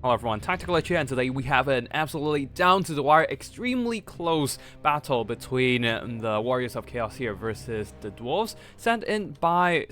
Hello everyone, Tactical here, and today we have an absolutely down-to-the-wire, extremely close battle between the Warriors of Chaos here versus the Dwarfs, sent in by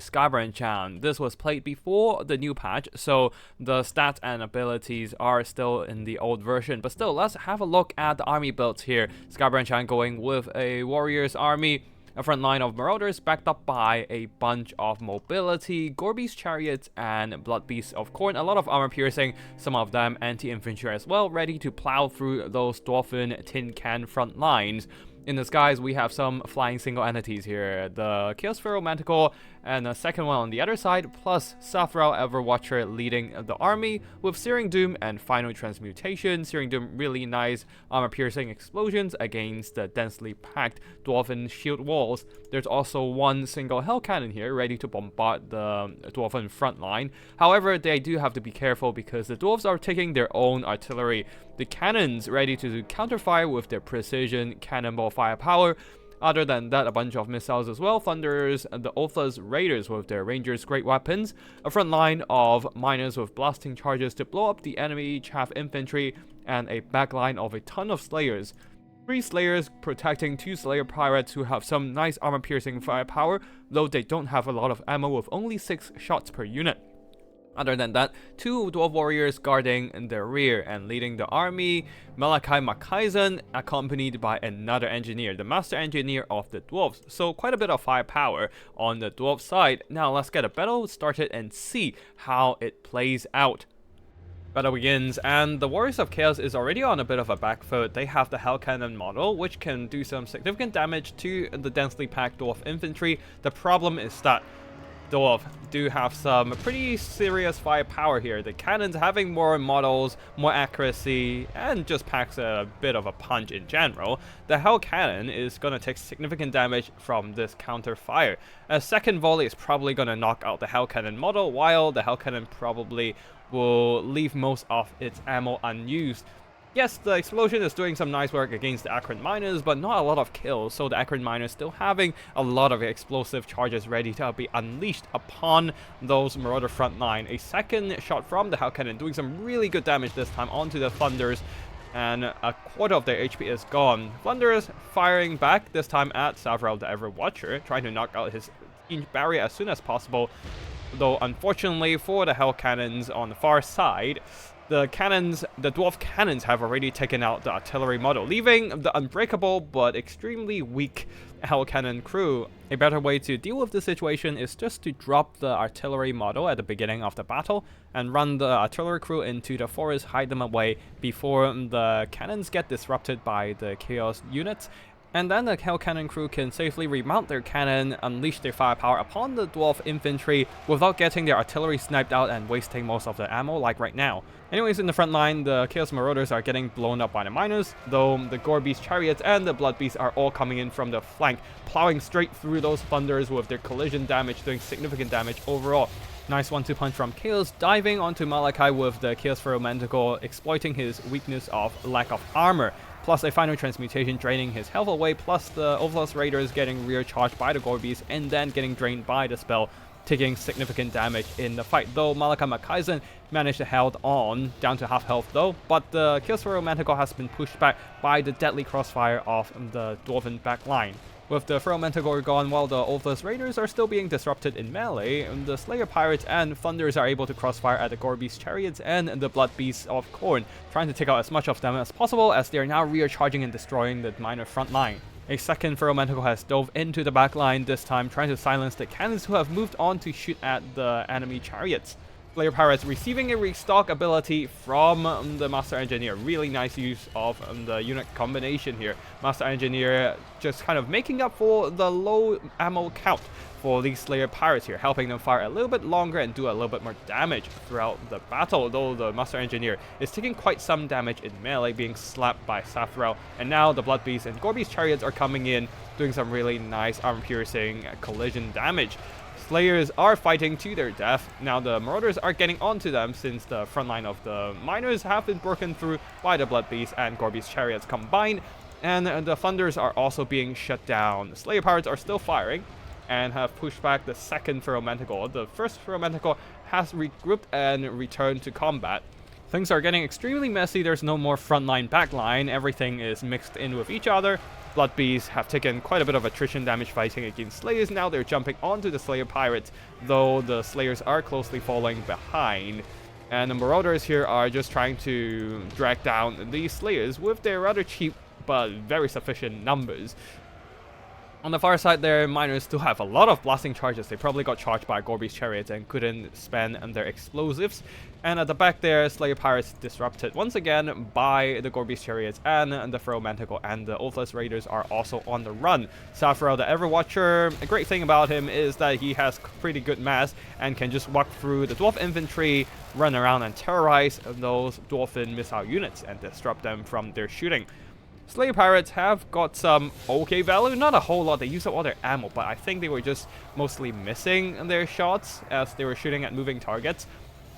Chan. This was played before the new patch, so the stats and abilities are still in the old version. But still, let's have a look at the army builds here. Chan going with a Warriors army, a front line of Marauders backed up by a bunch of mobility, Gorby's chariots, and Blood Beasts of Khorne. A lot of armor piercing, some of them anti-infantry as well, ready to plow through those Dwarfen tin can front lines. In the skies, we have some flying single entities here. The Chaos Pharaoh Manticore and a second one on the other side, plus Sathral Everwatcher leading the army with Searing Doom and Final Transmutation. Searing Doom, really nice armor-piercing explosions against the densely packed Dwarven shield walls. There's also one single Hell Cannon here, ready to bombard the Dwarven front line. However, they do have to be careful because the Dwarves are taking their own artillery. The cannons ready to counterfire with their precision cannonball firepower. Other than that, a bunch of missiles as well. Thunders, the Otha's Raiders with their Rangers' great weapons. A front line of miners with blasting charges to blow up the enemy chaff infantry. And a back line of a ton of Slayers. 3 Slayers protecting 2 Slayer Pirates who have some nice armor-piercing firepower, though they don't have a lot of ammo with only 6 shots per unit. Other than that, 2 Dwarf Warriors guarding their rear and leading the army, Malachi Makaisen, accompanied by another engineer, the Master Engineer of the Dwarves. So quite a bit of firepower on the Dwarf side. Now let's get a battle started and see how it plays out. Battle begins, and the Warriors of Chaos is already on a bit of a back foot. They have the Hell Cannon model, which can do some significant damage to the densely packed Dwarf infantry. The problem is that Dwarf do have some pretty serious firepower here. The cannons having more models, more accuracy, and just packs a bit of a punch in general. The Hell Cannon is going to take significant damage from this counter fire. A second volley is probably going to knock out the Hell Cannon model, while the Hell Cannon probably will leave most of its ammo unused. Yes, the explosion is doing some nice work against the Akron miners, but not a lot of kills, so the Akron miners still having a lot of explosive charges ready to be unleashed upon those Marauder front line. A second shot from the Hell Cannon doing some really good damage this time onto the Thunders, and a quarter of their HP is gone. Thunders firing back, this time at Sathral the Everwatcher, trying to knock out his barrier as soon as possible, though unfortunately for the Hell Cannons on the far side, the Dwarf cannons have already taken out the artillery model, leaving the unbreakable but extremely weak Hell Cannon crew. A better way to deal with the situation is just to drop the artillery model at the beginning of the battle and run the artillery crew into the forest, hide them away before the cannons get disrupted by the Chaos units. And then the Hell Cannon crew can safely remount their cannon, unleash their firepower upon the Dwarf infantry without getting their artillery sniped out and wasting most of the ammo like right now. Anyways, in the front line, the Chaos Marauders are getting blown up by the miners, though the Gorby's chariots and the Blood Beasts are all coming in from the flank, plowing straight through those Thunders with their collision damage, doing significant damage overall. Nice 1-2 punch from Chaos, diving onto Malachi with the Chaos Pharaoh Manticore, exploiting his weakness of lack of armor. Plus a Final Transmutation draining his health away, plus the Otha's Raiders getting rear charged by the Gorbies and then getting drained by the spell, taking significant damage in the fight. Though Malachi Makaisen managed to hold on, down to half health though, but the Chaos Pharaoh Manticore has been pushed back by the deadly crossfire of the Dwarven back line. With the Pharaoh Manticore gone, while the Otha's Raiders are still being disrupted in melee, the Slayer Pirates and Thunders are able to crossfire at the Gorby's chariots and the Blood Beasts of Khorne, trying to take out as much of them as possible as they are now rear charging and destroying the miner front line. A second Pharaoh Manticore has dove into the back line, this time trying to silence the cannons who have moved on to shoot at the enemy chariots. Slayer Pirates receiving a restock ability from the Master Engineer. Really nice use of the unit combination here. Master Engineer just kind of making up for the low ammo count for these Slayer Pirates here, helping them fire a little bit longer and do a little bit more damage throughout the battle, though the Master Engineer is taking quite some damage in melee, being slapped by Sathral, and now the Blood Beasts and Gorby's chariots are coming in, doing some really nice armor-piercing collision damage. Slayers are fighting to their death. Now the Marauders are getting onto them since the front line of the miners have been broken through by the Blood Beasts and Gorby's chariots combined, and the Thunders are also being shut down. The Slayer Pirates are still firing and have pushed back the second Pharaoh Manticore. The first Pharaoh Manticore has regrouped and returned to combat. Things are getting extremely messy. There's no more frontline, backline. Everything is mixed in with each other. Blood Beasts have taken quite a bit of attrition damage fighting against Slayers. Now they're jumping onto the Slayer Pirates, though the Slayers are closely falling behind. And the Marauders here are just trying to drag down these Slayers with their rather cheap but very sufficient numbers. On the far side there, Miners still have a lot of blasting charges. They probably got charged by Gorby's chariots and couldn't spend their explosives. And at the back there, Slayer Pirates disrupted once again by the Gorby's chariots, and the Feral Manticore and the Oathless Raiders are also on the run. Safrel, the Everwatcher, a great thing about him is that he has pretty good mass and can just walk through the Dwarf infantry, run around and terrorize those Dwarven missile units and disrupt them from their shooting. Slayer Pirates have got some okay value, not a whole lot. They used up all their ammo, but I think they were just mostly missing their shots as they were shooting at moving targets.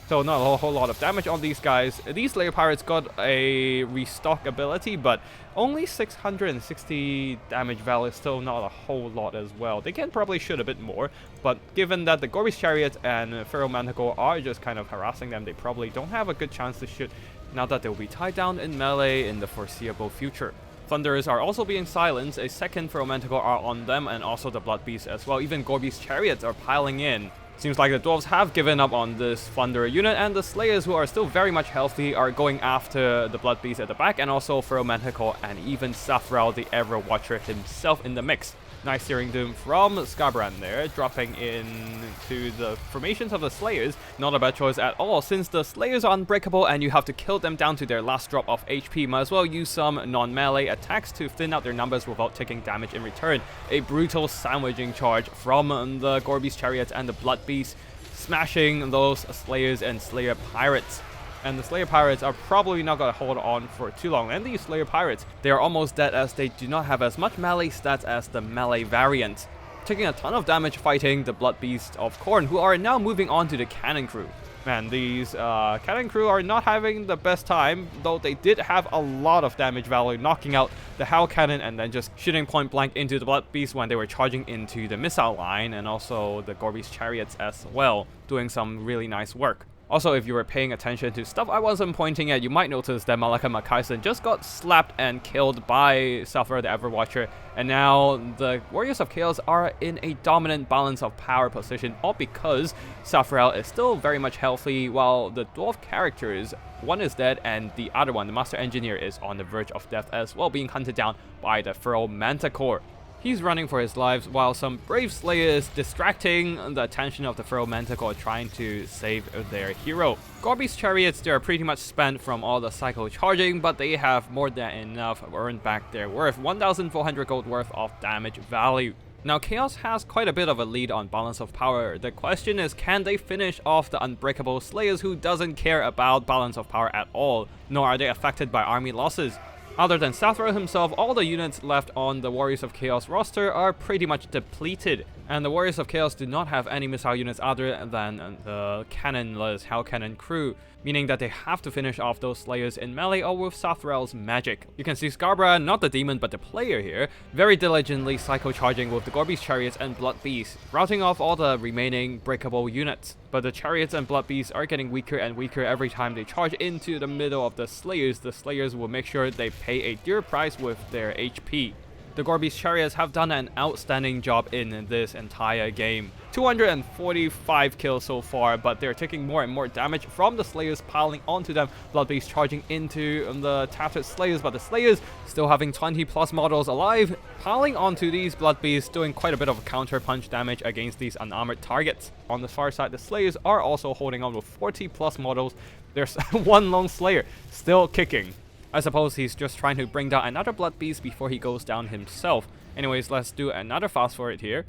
So not a whole lot of damage on these guys. These Slayer Pirates got a restock ability, but only 660 damage value is still not a whole lot as well. They can probably shoot a bit more, but given that the Gorby's Chariot and Feral Manticore are just kind of harassing them, they probably don't have a good chance to shoot now that they'll be tied down in melee in the foreseeable future. Thunderers are also being silenced. A second Feral Manticore are on them, and also the Blood Beasts as well. Even Gorby's Chariots are piling in. Seems like the Dwarves have given up on this Thunderer unit, and the Slayers, who are still very much healthy, are going after the Blood Beast at the back, and also Feral Manticore, and even Safrel, the Everwatcher himself in the mix. Nice Searing Doom from Scarbrand there, dropping into the formations of the Slayers. Not a bad choice at all, since the Slayers are unbreakable and you have to kill them down to their last drop of HP. Might as well use some non-melee attacks to thin out their numbers without taking damage in return. A brutal sandwiching charge from the Gorby's Chariots and the Blood Beast, smashing those Slayers and Slayer Pirates. And the Slayer Pirates are probably not going to hold on for too long. And these Slayer Pirates, they are almost dead as they do not have as much melee stats as the melee variant. Taking a ton of damage fighting the Blood Beast of Khorne, who are now moving on to the Cannon Crew. Man, these Cannon Crew are not having the best time, though they did have a lot of damage value, knocking out the Hell Cannon and then just shooting point blank into the Blood Beast when they were charging into the missile line, and also the Gorby's Chariots as well, doing some really nice work. Also, if you were paying attention to stuff I wasn't pointing at, you might notice that Malaka Makaisen just got slapped and killed by Safra the Everwatcher, and now the Warriors of Chaos are in a dominant balance of power position, all because Safrael is still very much healthy, while the Dwarf characters, one is dead and the other one, the Master Engineer, is on the verge of death as well, being hunted down by the Feral Manticore. He's running for his lives while some brave Slayers distracting the attention of the Feral Manticore, trying to save their hero. Gorby's Chariots, they are pretty much spent from all the cycle charging, but they have more than enough earned back their worth, 1,400 gold worth of damage value. Now, Chaos has quite a bit of a lead on balance of power. The question is, can they finish off the unbreakable Slayers who doesn't care about balance of power at all, nor are they affected by army losses? Other than Safra himself, all the units left on the Warriors of Chaos roster are pretty much depleted. And the Warriors of Chaos do not have any missile units other than the cannonless Hell Cannon crew, meaning that they have to finish off those Slayers in melee or with Safrael's magic. You can see Scarborough, not the demon but the player here, very diligently cycle charging with the Gorby's Chariots and Blood Beasts, routing off all the remaining breakable units. But the Chariots and Blood Beasts are getting weaker and weaker every time they charge into the middle of the Slayers. The Slayers will make sure they pay a dear price with their HP. The Gorby's Chariots have done an outstanding job in this entire game. 245 kills so far, but they're taking more and more damage from the Slayers piling onto them. Blood Beast charging into the tattered Slayers, but the Slayers still having 20 plus models alive, piling onto these Blood Beasts, doing quite a bit of counter punch damage against these unarmored targets. On the far side, the Slayers are also holding on with 40 plus models. There's one lone Slayer still kicking. I suppose he's just trying to bring down another Blood Beast before he goes down himself. Anyways, let's do another fast forward here.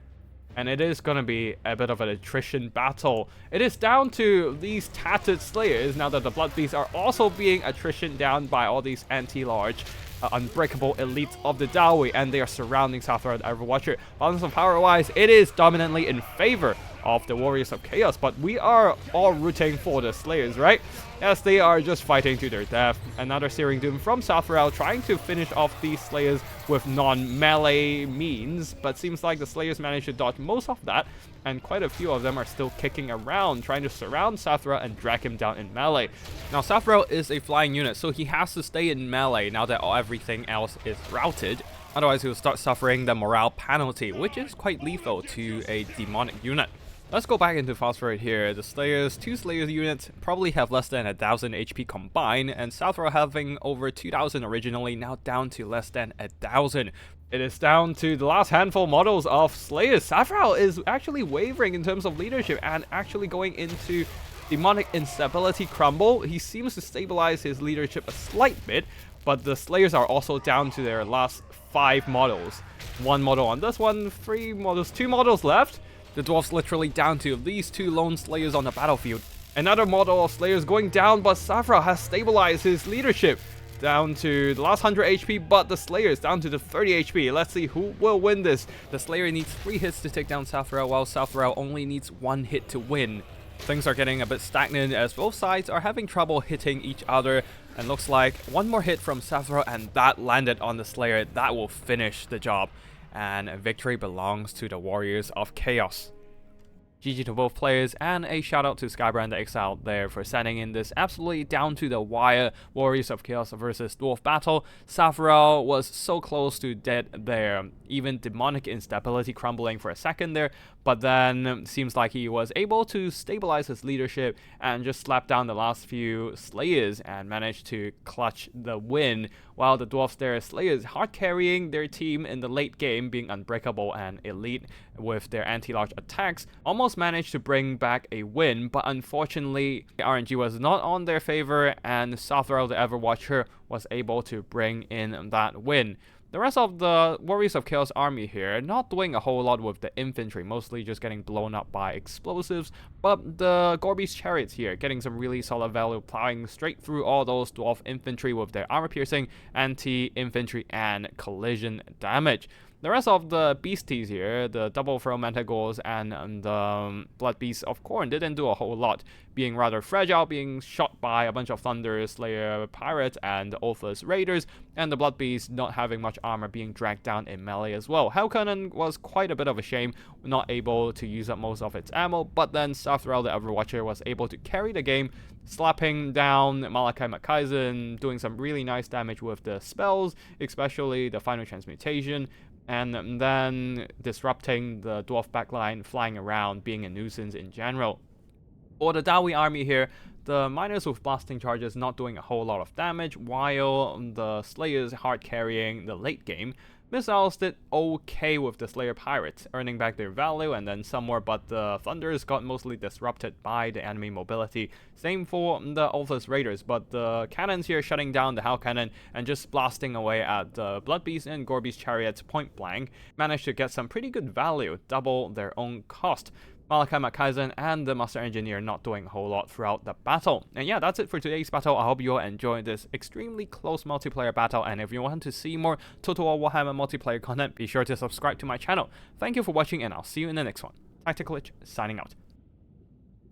And it is gonna be a bit of an attrition battle. It is down to these tattered Slayers now that the Blood Beasts are also being attrition down by all these anti-large unbreakable elites of the Dawi, and they are surrounding Safra the Everwatcher. Balance of power wise, it is dominantly in favor of the Warriors of Chaos, but we are all rooting for the Slayers, right? As they are just fighting to their death. Another Searing Doom from Safrel trying to finish off these Slayers with non-melee means, but seems like the Slayers managed to dodge most of that, and quite a few of them are still kicking around, trying to surround Safrel and drag him down in melee. Now, Safrel is a flying unit, so he has to stay in melee now that everything else is routed. Otherwise, he'll start suffering the morale penalty, which is quite lethal to a demonic unit. Let's go back into Phosphorate here. The Slayers, 2 Slayers units probably have less than 1000 HP combined, and Safrel having over 2000 originally, now down to less than 1000. It is down to the last handful models of Slayers. Safrel is actually wavering in terms of leadership and actually going into demonic instability crumble. He seems to stabilize his leadership a slight bit, but the Slayers are also down to their last 5 models. 1 model on this one, 3 models, 2 models left. The Dwarfs literally down to these 2 lone Slayers on the battlefield. Another model of Slayers going down, but Safrel has stabilized his leadership down to the last 100 HP, but the Slayers down to the 30 HP. Let's see who will win this. The Slayer needs 3 hits to take down Safrel, while Safrel only needs 1 hit to win. Things are getting a bit stagnant as both sides are having trouble hitting each other, and looks like 1 more hit from Safrel and that landed on the Slayer. That will finish the job, and victory belongs to the Warriors of Chaos. GG to both players, and a shout out to Skybrand the Exile there for sending in this absolutely down to the wire Warriors of Chaos versus Dwarf battle. Safrel was so close to dead there, even demonic instability crumbling for a second there, but then seems like he was able to stabilize his leadership and just slap down the last few Slayers and managed to clutch the win, while the Dwarfs there, Slayers hard carrying their team in the late game, being unbreakable and elite with their anti-large attacks, almost managed to bring back a win, but unfortunately RNG was not on their favor, and Safrel the Everwatcher was able to bring in that win. The rest of the Warriors of Chaos army here not doing a whole lot with the infantry, mostly just getting blown up by explosives, but the Gorby's chariots here getting some really solid value, plowing straight through all those dwarf infantry with their armor piercing, anti-infantry and collision damage. The rest of the beasties here, the double throw Mentagors and the blood beasts of Khorne, didn't do a whole lot, being rather fragile, being shot by a bunch of Thunder Slayer pirates and the Ophis raiders, and the blood beasts not having much armor, being dragged down in melee as well. Hellcannon was quite a bit of a shame, not able to use up most of its ammo, but then Safrel the Everwatcher was able to carry the game, slapping down Malachi McKaizen, doing some really nice damage with the spells, especially the Final Transmutation, and then disrupting the dwarf backline, flying around, being a nuisance in general. For the Dawi army here, the miners with blasting charges not doing a whole lot of damage, while the Slayers hard carrying the late game. Missiles did okay with the Slayer pirates, earning back their value and then some more, but the Thunders got mostly disrupted by the enemy mobility. Same for the Ophis raiders, but the cannons here shutting down the Hell Cannon and just blasting away at the Blood Beast and Gorby's chariots point blank, managed to get some pretty good value, double their own cost. Malachi McKaizen and the Master Engineer not doing a whole lot throughout the battle. And yeah, that's it for today's battle. I hope you all enjoyed this extremely close multiplayer battle, and if you want to see more Total War Warhammer multiplayer content, be sure to subscribe to my channel. Thank you for watching, and I'll see you in the next one. Tactical Lich, signing out.